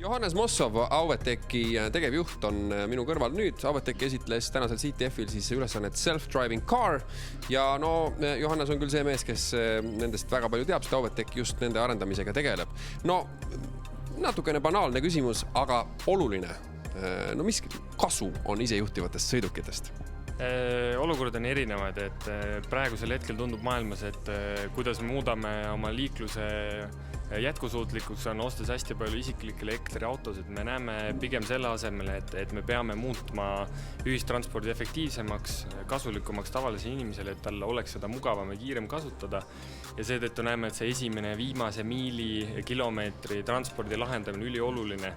Johannes Mossov, Auvetechi tegevjuht on minu kõrval nüüd. Auvetech esitles tänasel CTF-il siis ülesannet self-driving car ja no Johannes on küll see mees, kes nendest väga palju teab, sest Auvetech just nende arendamisega tegeleb. No natukene banaalne küsimus, aga oluline. No mis kasu on isejuhtivatest sõidukitest? Olukord on erinevad, et praegusel hetkel tundub maailmas, et kuidas me muudame oma liikluse jätkusuutlikuks on ostes hästi palju isiklikke elektriautosid. Me näeme pigem selle asemel, et me peame muutma ühistranspordi efektiivsemaks, kasulikumaks tavalise inimesele, et tal oleks seda mugavam ja kiirem kasutada. Ja seetõttu näeme, et see esimene viimase miili kilomeetri transpordi lahendamine ülioluline.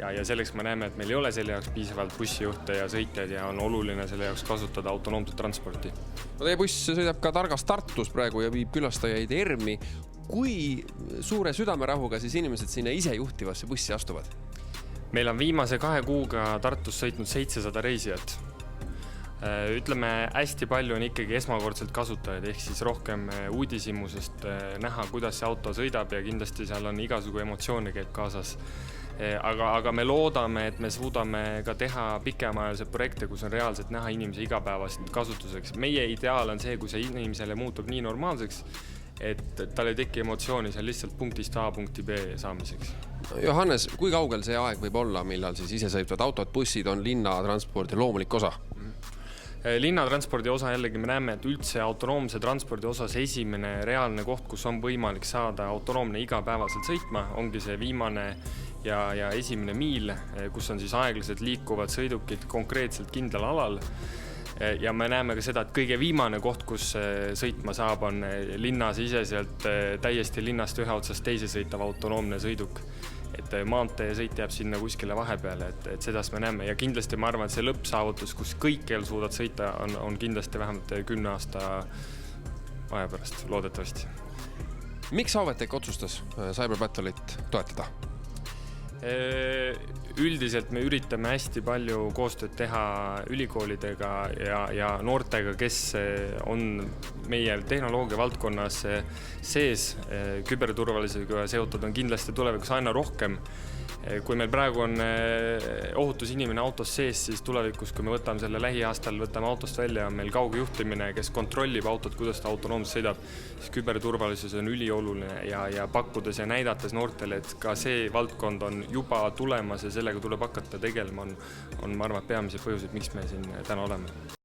Ja selleks me näeme, et meil ei ole selle jaoks piisavalt bussijuhte ja sõitjaid ja on oluline selle jaoks kasutada autonoomset transporti. No teie buss sõidab ka Targas Tartus praegu ja viib külastajaid ERM-i. Kui suure südamerahuga siis inimesed sinna ise juhtivasse bussi astuvad? Meil on viimase 2 kuuga Tartus sõitnud 700 reisijat. Ütleme, hästi palju on ikkagi esmakordselt kasutajaid, ehk siis rohkem uudishimusest näha, kuidas see auto sõidab ja kindlasti seal on igasugu emotsioone käib kaasas. Aga me loodame, et me suudame ka teha pikemaajalise projekte, kus on reaalselt näha inimese igapäevast kasutuseks. Meie ideaal on see, kui see inimesele muutub nii normaalseks, et tal ei teki emotsiooni seal lihtsalt punktist A punkti B saamiseks. Johannes, kui kaugel see aeg võib olla, millal siis isesõitvad autod, bussid on linnatranspordi loomulik osa? Linnatranspordi osa jällegi me näeme, et üldse autonoomse transpordi osas esimene reaalne koht, kus on võimalik saada autonoomne igapäevaselt sõitma, ongi see viimane ja esimene miil, kus on siis aeglaselt liikuvad sõidukid konkreetselt kindlal alal. Ja me näeme ka seda, et kõige viimane koht, kus sõitma saab, on linnas iseselt täiesti linnast ühe otsast teise sõitav autonoomne sõiduk. Et maantee sõit jääb sinna kuskile vahepeale, et seda me näeme. Ja kindlasti ma arvan, et see lõppsaavutus, kus kõikjal suudad sõita, on kindlasti vähemalt 10 aasta aja pärast, loodetavasti. Miks Auvetech otsustas Cyberbattle'it toetada? Üldiselt me üritame hästi palju koostööd teha ülikoolidega ja noortega, kes on meie tehnoloogia valdkonnas sees. Küberturvalisusega seotud on kindlasti tulevikus aina rohkem. Kui meil praegu on ohutusinimene autos sees, siis tulevikus, kui me võtame selle lähiaastal, võtame autost välja, on meil kauge juhtimine, kes kontrollib autot, kuidas ta autonoomselt sõidab, siis küberturvalisus on ülioluline ja pakkudes ja näidates noortele, et ka see valdkond on juba tulemas ja sellega tuleb hakata tegelema, on ma arvan, peamised põhjused, miks me siin täna oleme.